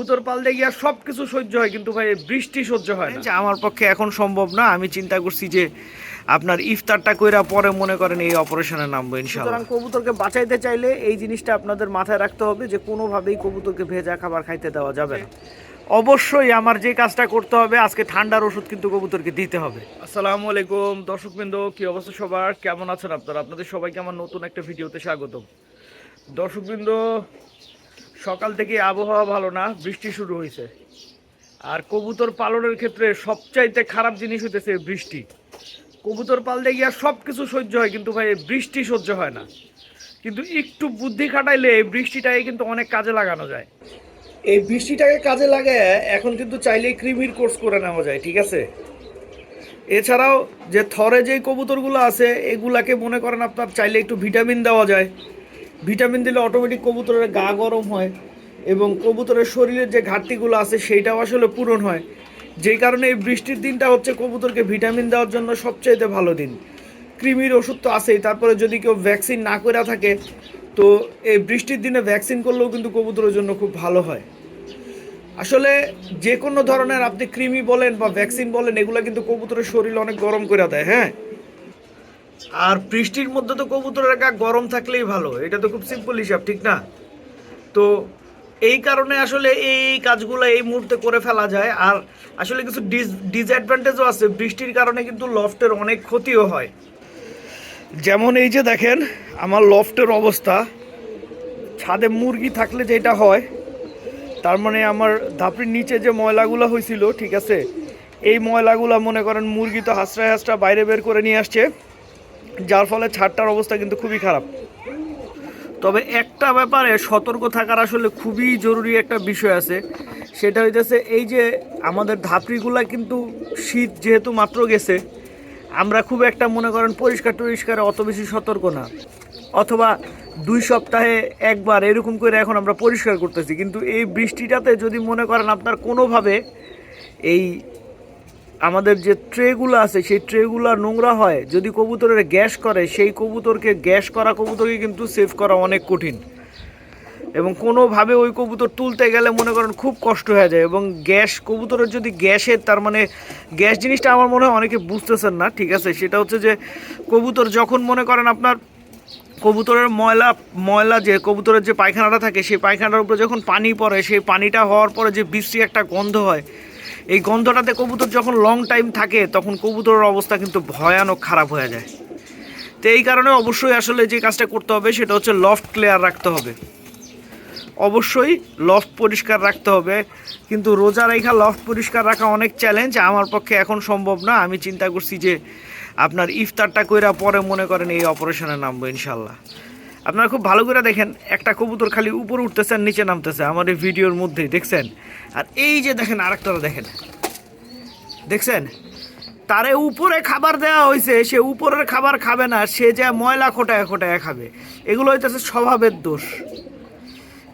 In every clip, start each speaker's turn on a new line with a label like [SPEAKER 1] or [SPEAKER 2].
[SPEAKER 1] কবুতর পালতে গিয়ে সবকিছু সহ্য হয়, কিন্তু ভাই বৃষ্টি সহ্য হয় না। আমার পক্ষে এখন সম্ভব না। আমি চিন্তা করছি যে আপনার ইফতারটা কইরা পরে মনে করেন এই অপারেশনে নামবো ইনশাআল্লাহ। সুতরাং কবুতরকে বাঁচাইতে চাইলে এই জিনিসটা আপনাদের মাথায় রাখতে হবে যে কোনোভাবেই কবুতরকে ভেজা খাবার খাইতে দেওয়া যাবে না। অবশ্যই আমার যে কাজটা করতে হবে, আজকে ঠান্ডার ওষুধ কিন্তু কবুতরকে দিতে হবে। আসসালামু আলাইকুম দর্শকবৃন্দ, কি অবস্থা সবার, কেমন আছেন আপনারা? আপনাদের সবাইকে আমার নতুন একটা ভিডিওতে স্বাগতম। দর্শকবৃন্দ, সকাল থেকে আবহাওয়া ভালো না, বৃষ্টি শুরু হয়েছে। আর কবুতর পালনের ক্ষেত্রে সবচাইতে খারাপ জিনিস হইতেছে বৃষ্টি। কবুতর পালতে গিয়ে সব কিছু সহ্য হয়, কিন্তু ভাই বৃষ্টি সহ্য হয় না। কিন্তু একটু বুদ্ধি খাটাইলে এই বৃষ্টিটাকে কিন্তু অনেক কাজে লাগানো যায়। এই বৃষ্টিটাকে কাজে লাগায় এখন কিন্তু চাইলেই কৃমির কোর্স করে নেওয়া যায়, ঠিক আছে? এছাড়াও যে থরে যেই কবুতরগুলো আছে এগুলাকে মনে করেন আপনার চাইলে একটু ভিটামিন দেওয়া যায়। ভিটামিন দিলে অটোমেটিক কবুতরের গা গরম হয় এবং কবুতরের শরীরের যে ঘাটতিগুলো আছে সেইটাও আসলে পূরণ হয়। যেই কারণে এই বৃষ্টির দিনটা হচ্ছে কবুতরকে ভিটামিন দেওয়ার জন্য সবচাইতে ভালো দিন। কৃমির ওষুধ তো আছেই, তারপরে যদি কেউ ভ্যাকসিন না করে থাকে তো এই বৃষ্টির দিনে ভ্যাকসিন করলেও কিন্তু কবুতরের জন্য খুব ভালো হয়। আসলে যে কোনো ধরনের আপনি কৃমি বলেন বা ভ্যাকসিন বলেন, এগুলো কিন্তু কবুতরের শরীর অনেক গরম করে দেয়। হ্যাঁ, আর বৃষ্টির মধ্যে তো কবুতরের গা গরম থাকলেই ভালো, এটা তো খুব সিম্পল হিসাব, ঠিক না? তো এই কারণে আসলে এই কাজগুলো এই মুহূর্তে করে ফেলা যায়। আর আসলে কিছু ডিসঅ্যাডভান্টেজও আছে। বৃষ্টির কারণে কিন্তু লফটের অনেক ক্ষতিও হয়। যেমন এই যে দেখেন আমার লফটের অবস্থা, ছাদে মুরগি থাকলে যেটা হয়, তার মানে আমার ধাপড়ির নিচে যে ময়লাগুলো হয়েছিল, ঠিক আছে, এই ময়লাগুলো মনে করেন মুরগি তো হাঁসড়ায় হাঁসড়া বাইরে বের করে নিয়ে আসছে, যার ফলে ছাদটার অবস্থা কিন্তু খুবই খারাপ। তবে একটা ব্যাপারে সতর্ক থাকার আসলে খুবই জরুরি একটা বিষয় আছে, সেটা হইতেছে এই যে আমাদের ধাপড়িগুলা কিন্তু শীত যেহেতু মাত্র গেছে, আমরা খুব একটা মনে করেন পরিষ্কারে অত বেশি সতর্ক না, অথবা 2 সপ্তাহে একবার এরকম করে এখন আমরা পরিষ্কার করতেছি। কিন্তু এই বৃষ্টিটাতে যদি মনে করেন আপনার কোনোভাবে এই আমাদের যে ট্রেগুলো আছে সেই ট্রেগুলো নোংরা হয়, যদি কবুতরের গ্যাস করে, সেই কবুতরকে গ্যাস করা কবুতরকে কিন্তু সেভ করা অনেক কঠিন এবং কোনোভাবে ওই কবুতর তুলতে গেলে মনে করেন খুব কষ্ট হয়ে যায়। এবং গ্যাস কবুতরের যদি গ্যাসের, তার মানে গ্যাস জিনিসটা আমার মনে হয় অনেকে বুঝতেছেন না, ঠিক আছে? সেটা হচ্ছে যে কবুতর যখন মনে করেন আপনার কবুতরের ময়লা যে কবুতরের যে পায়খানাটা থাকে, সেই পায়খানার উপরে যখন পানি পড়ে, সেই পানিটা হওয়ার পরে যে বিশ্রী একটা গন্ধ হয়, এই গন্ধটাতে কবুতর যখন লং টাইম থাকে তখন কবুতরের অবস্থা কিন্তু ভয়ানক খারাপ হয়ে যায়। তো এই কারণে অবশ্যই আসলে যে কাজটা করতে হবে সেটা হচ্ছে লফট ক্লিয়ার রাখতে হবে। অবশ্যই লফট পরিষ্কার রাখতে হবে, কিন্তু রোজা রেখা লফট পরিষ্কার রাখা অনেক চ্যালেঞ্জ। আমার পক্ষে এখন সম্ভব না। আমি চিন্তা করছি যে আপনার ইফতারটা কইরা পরে মনে করেন এই অপারেশনে নামবো ইনশাল্লাহ। আপনারা খুব ভালো করে দেখেন, একটা কবুতর খালি উপরে উঠতেছে আর নিচে নামতেছে আমার এই ভিডিওর মধ্যেই, দেখছেন? আর এই যে দেখেন আরেকটারা দেখেন, দেখছেন? তারে উপরে খাবার দেওয়া হয়েছে, সে উপরের খাবার খাবে না, সে যা ময়লা খোটায় খাবে। এগুলো হইতেছে স্বভাবের দোষ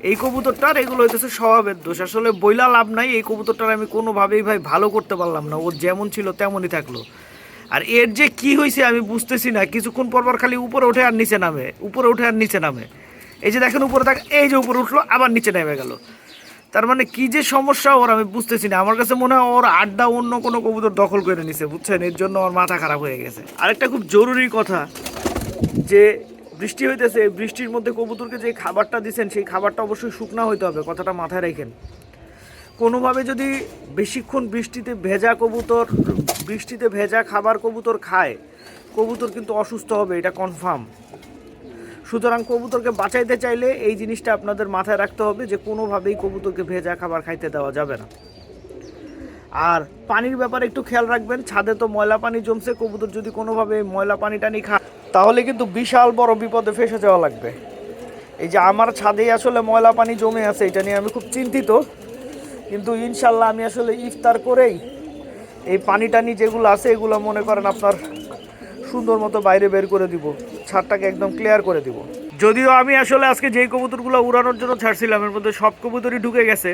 [SPEAKER 1] এই কবুতরটার, এগুলো হইতেছে স্বভাবের দোষ। আসলে বইলা লাভ নাই, এই কবুতরটার আমি কোনোভাবেই ভাই ভালো করতে পারলাম না। ও যেমন ছিল তেমনই থাকলো। আর এর যে কি হয়েছে আমি বুঝতেছি না, কিছুক্ষণ পরপর খালি উপরে ওঠে আর নিচে নামে, উপরে ওঠে আর নিচে নামে। এই যে দেখেন উপরে থাক, এই যে উপরে উঠলো আবার নিচে নেমে গেল। তার মানে কি যে সমস্যা ওর আমি বুঝতেছি না। আমার কাছে মনে হয় ওর আড্ডা অন্য কোনো কবুতর দখল করে নিছে, বুঝছেন? এর জন্য ওর মাথা খারাপ হয়ে গেছে। আরেকটা খুব জরুরি কথা, যে বৃষ্টি হইতেছে, বৃষ্টির মধ্যে কবুতরকে যে খাবারটা দিচ্ছেন সেই খাবারটা অবশ্যই শুকনা হইতে হবে, কথাটা মাথায় রাখেন। কোনোভাবে যদি বেশিক্ষণ বৃষ্টিতে ভেজা খাবার কবুতর খায়, কবুতর কিন্তু অসুস্থ হবে, এটা কনফার্ম। সুতরাং কবুতরকে বাঁচাইতে চাইলে এই জিনিসটা আপনাদের মাথায় রাখতে হবে যে কোনোভাবেই কবুতরকে ভেজা খাবার খাইতে দেওয়া যাবে না। আর পানির ব্যাপারে একটু খেয়াল রাখবেন। ছাদে তো ময়লা পানি জমছে, কবুতর যদি কোনোভাবে ময়লা পানি টানি খায় তাহলে কিন্তু বিশাল বড় বিপদে ফেসে যাওয়া লাগবে। এই যে আমার ছাদেই আসলে ময়লা পানি জমে আছে, এটা নিয়ে আমি খুব চিন্তিত। কিন্তু ইনশাল্লাহ আমি আসলে ইফতার করেই এই পানি টানি যেগুলো আছে এগুলো মনে করেন আপনার সুন্দর মতো বাইরে বের করে দিব, ছাদটাকে একদম ক্লিয়ার করে দিব। যদিও আমি আসলে আজকে যেই কবুতরগুলো উড়ানোর জন্য ছাড়ছিলাম এর মধ্যে সব কবুতরই ঢুকে গেছে,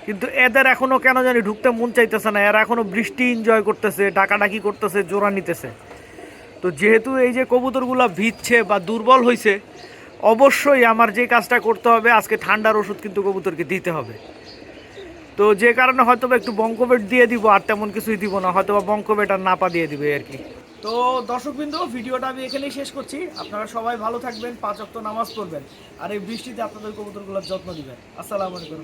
[SPEAKER 1] কিন্তু এদের এখনও কেন জানি ঢুকতে মন চাইতেছে না। এরা এখনও বৃষ্টি এনজয় করতেছে, ডাকাডাকি করতেছে, জোড়া নিতেছে। তো যেহেতু এই যে কবুতরগুলো ভিজছে বা দুর্বল হয়েছে, অবশ্যই আমার যে কাজটা করতে হবে, আজকে ঠান্ডার ওষুধ কিন্তু কবুতরকে দিতে হবে। তো যে কারণে হয়তো বা একটু বঙ্কবেট দিয়ে দিব, আর তেমন কিছুই দিব না, হয়তো বা বঙ্কবেট আর নাপা দিয়ে দিবে আর কি। তো দর্শকবৃন্দ, ভিডিওটা আমি এখানেই শেষ করছি। আপনারা সবাই ভালো থাকবেন, 5 ওয়াক্ত নামাজ পড়বেন, আর এই বৃষ্টিতে আপনাদের কবুতরগুলোর যত্ন দিবেন। আসসালামু আলাইকুম।